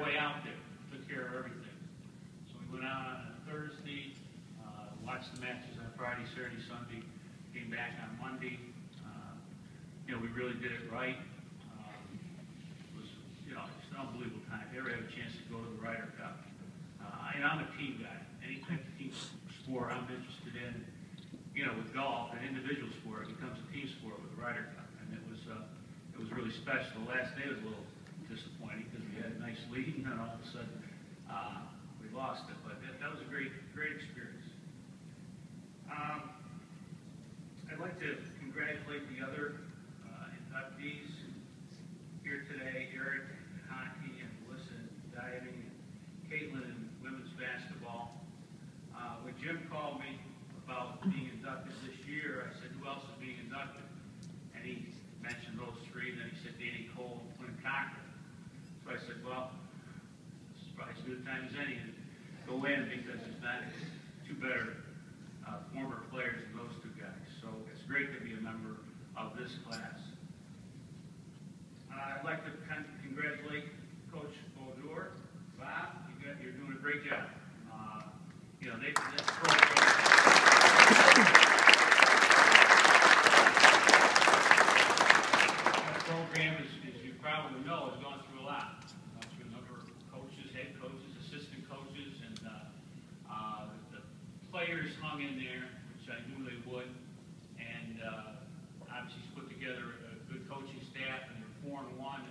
way out there, took care of everything. So we went out on a Thursday, watched the matches on Friday, Saturday, Sunday, came back on Monday. We really did it right. It was, just an unbelievable time. If you ever had a chance to go to the Ryder Cup, I'm a team guy. Any type of team sport I'm interested in. With golf, an individual sport, it becomes a team sport with the Ryder Cup, and it was really special. The last day was a little disappointing because we had a nice lead, and then all of a sudden we lost it. But that was a great experience. I'd like to congratulate the other inductees here today: Eric in hockey, and Melissa in diving, and Caitlin in women's basketball. When Jim called me about being inducted this year, I said, "Who else is being inducted?" And he mentioned those three, and then he said Danny Cole and Clint Cochran. So I said, "Well, this is probably as good a time as any to go in, because there's not two better former players than those two guys." So it's great to be a member of this class. I'd like to congratulate Coach Bodor. Bob, you're doing a great job. That program, as you probably know, has gone through a lot. Through a number of coaches, head coaches, assistant coaches, and the players hung in there, which I knew they would. And obviously he's put together a good coaching staff, and they're 4-1,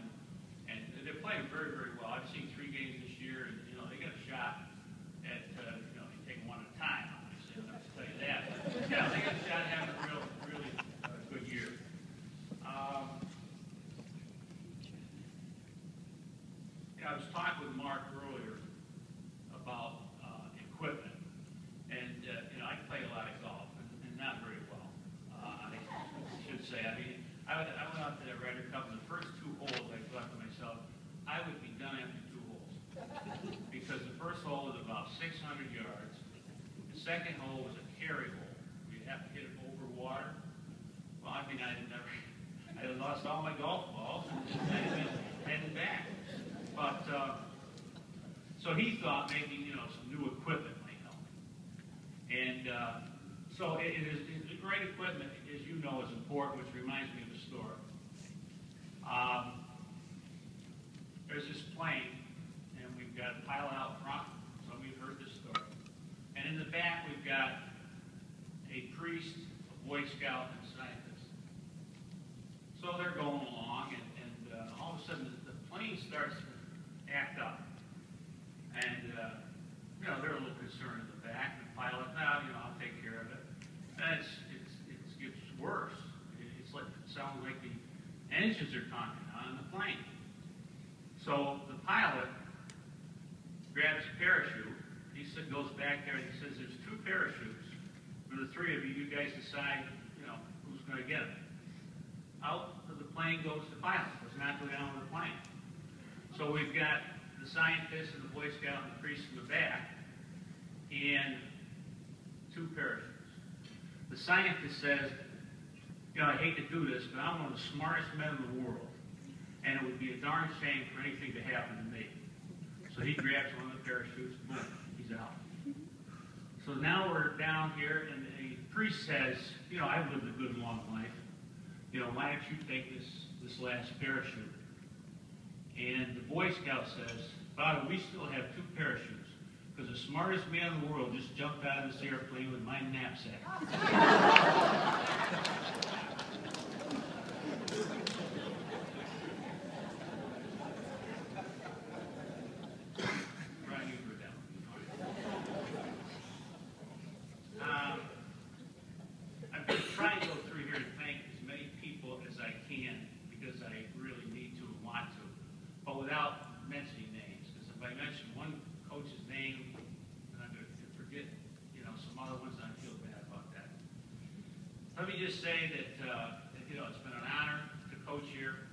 and they're playing very, very well. I've seen 3 games this year, and they got a shot at they take one at a time. Obviously, I'll have to tell you that. But, yeah, they got a shot at having a really good year. I was talking with Mark earlier about equipment, and I play a lot of golf, and not very well. I should say. I mean, I went out to the Ryder Cup, and the first 2 holes, I thought to myself, I would be done after 2 holes, because the first hole was about 600 yards. The second hole was a carry hole. You'd have to hit it over water. Well, I mean, I had lost all my golf balls, and I had been heading back. But, so he thought maybe, some new equipment might help. And so it's great equipment, as you know, is important, which reminds me of a story. There's this plane, and we've got a pilot out front. Some of you have heard this story. And in the back, we've got a priest, a Boy Scout, and a scientist. So they're going along, and all of a sudden, the plane starts to act up. And, they're a little concerned in the back. The pilot, I'll take care of it. And it gets worse. It sounds like the engines are talking on the plane. So the pilot grabs a parachute. He goes back there and he says, "There's 2 parachutes. For the 3 of you, you guys decide, who's going to get them." Out of the plane goes the pilot. Does not go down with the plane. So we've got the scientist and the Boy Scout and the priest in the back, and 2 parachutes. The scientist says, "I hate to do this, but I'm one of the smartest men in the world, and it would be a darn shame for anything to happen to me." So he grabs one of the parachutes, boom, he's out. So now we're down here, and the priest says, "I've lived a good long life. Why don't you take this last parachute?" And the Boy Scout says, "Father, we still have 2 parachutes, because the smartest man in the world just jumped out of this airplane with my knapsack." I'm going to try and go through here and thank as many people as I can, because I really need to and want to, but without mentioning names, because if I mention one coach's name, then I'm going to forget, some other ones, and I feel bad about that. Let me just say that, it's been an honor to coach here.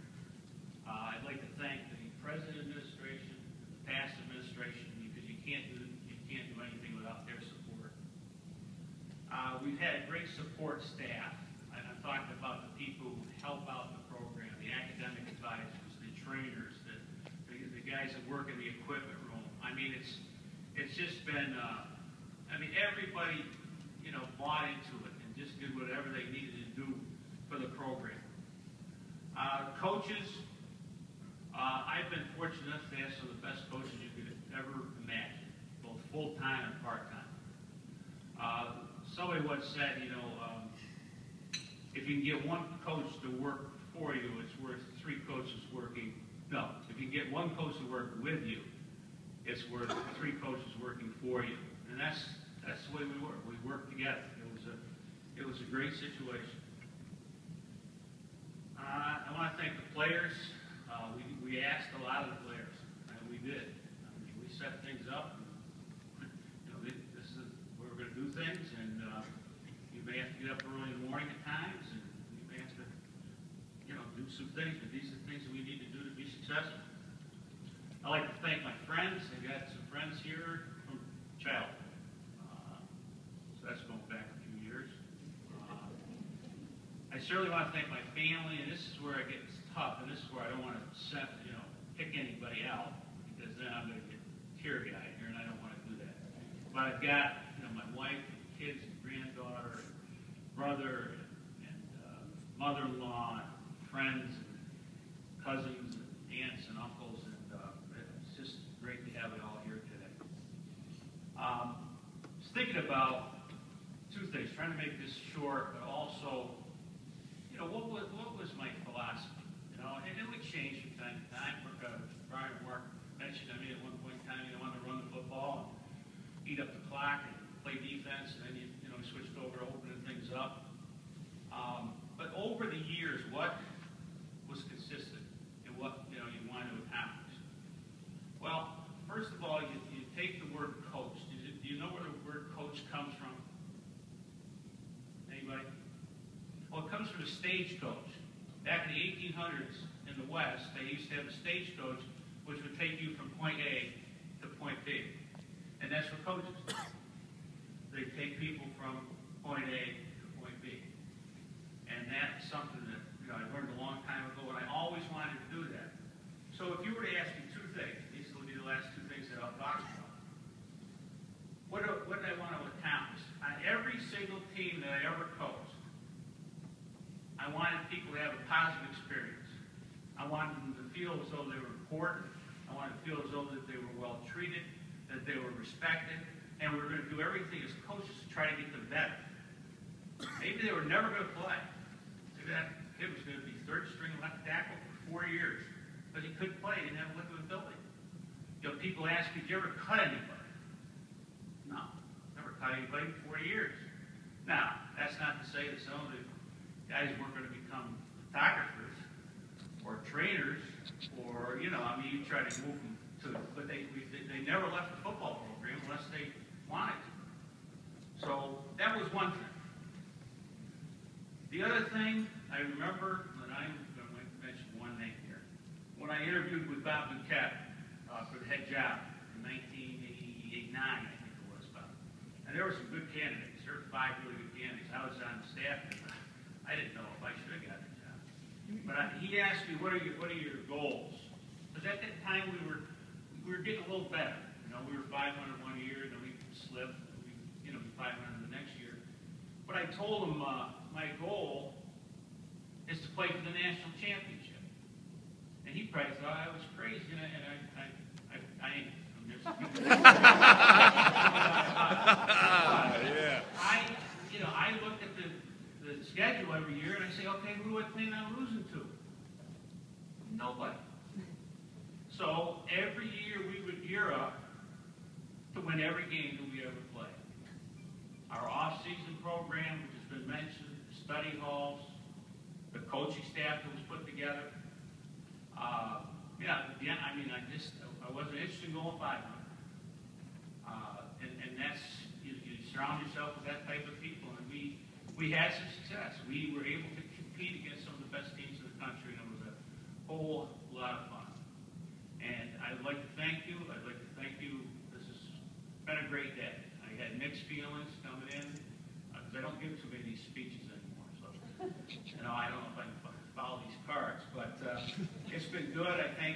I'd like to thank the present administration, the past administration, because you can't do anything without their support. We've had great support staff. I'm talking about the people who help out the program, the academic advisors, the trainers, the guys that work in the equipment room. I mean, it's just been, I mean, everybody, you know, bought into it and just did whatever they needed to do for the program. Coaches, I've been fortunate enough to have some of the best coaches you could ever imagine, both full-time and part-time. Somebody once said, you know, if you can get one coach to work for you, it's worth 3 coaches working. No, if you can get one coach to work with you, it's worth 3 coaches working for you. And that's the way we work. We work together. It was a great situation. I want to thank the players. We asked a lot of the players, and we did. I mean, we set things up. And, you know, this is where we're going to do things, and you may have to get up early in the morning at times, and you may have to, you know, do some things. But these are the things that we need to do to be successful. I'd like to thank my friends. I've got some friends here from childhood. So that's going back a few years. I certainly want to thank my family, and this is where it gets tough, and this is where I don't want to pick anybody out, because then I'm going to get teary-eyed here, and I don't want to do that. But I've got, you know, my wife, and kids, and granddaughter, and brother, and mother-in-law, and friends, and cousins, and aunts, and uncles, and it's just great to have it all here today. I was thinking about 2 things, trying to make this short, but also, you know, what was my philosophy? You know, and it would change from time to time. Brian Mark mentioned, I mean, at one point in time, you wanted to run the football and eat up the clock and play defense, and then you know, switched over to opening things up. But over the years, what was consistent and what, you know, you wanted to accomplish? Well, first of all, you take the word coach. Do you know where the word coach comes from? Anybody? Well, it comes from a stagecoach. Back in the 1800s in the West, they used to have a stagecoach which would take you from point A to point B. And that's what coaches do. They take people from point A to point B. And that's something that, you know, I learned a long time ago, and I always wanted to do that. So if you were to ask me 2 things, these will be the last 2 things that I'll talk about. What did I want to accomplish? On every single team that I ever coached, I wanted people to have a positive experience. I wanted them to feel as though they were important. I wanted to feel as though that they were well treated, that they were respected, and we were going to do everything as coaches to try to get them better. Maybe they were never going to play. Maybe that kid was going to be 3rd string left tackle for 4 years, but he couldn't play. He didn't have a liquid ability. You know, people ask me, did you ever cut anybody? No, never cut anybody in 4 years. Now, that's not to say that some of the guys weren't going to become photographers or trainers, or, you know, I mean, you try to move them to, but they never left the football program unless they wanted to. So that was one thing. The other thing I remember, and I'm going to mention one name here, when I interviewed with Bob Duquette for the head job in 1989, I think it was, Bob. And there were some good candidates. There were 5 really good candidates. I was on the staff, and I didn't know if I should have gotten the job. But he asked me, what are your goals? Because at that time we were getting a little better. You know, we were 500 one year, then we slipped, you know, 500 the next year. But I told him my goal is to play for the national championship. And he probably thought I was crazy, and I ain't. I'm just I looked at the schedule every year, and I say, okay, who do I plan on losing to? Nobody. So every year we would gear up to win every game that we ever play. Our off-season program, which has been mentioned, study halls, the coaching staff that was put together. I wasn't interested in going 500. And that's, you surround yourself with that type of people, and we had some success. We were able to compete against some of the best teams in the country, and it was a whole lot of fun. And I'd like to thank you. I'd like to thank you. This has been a great day. I had mixed feelings coming in, because I don't give too many of these speeches anymore. So, you know, I don't know if I can follow these cards, but it's been good. I thank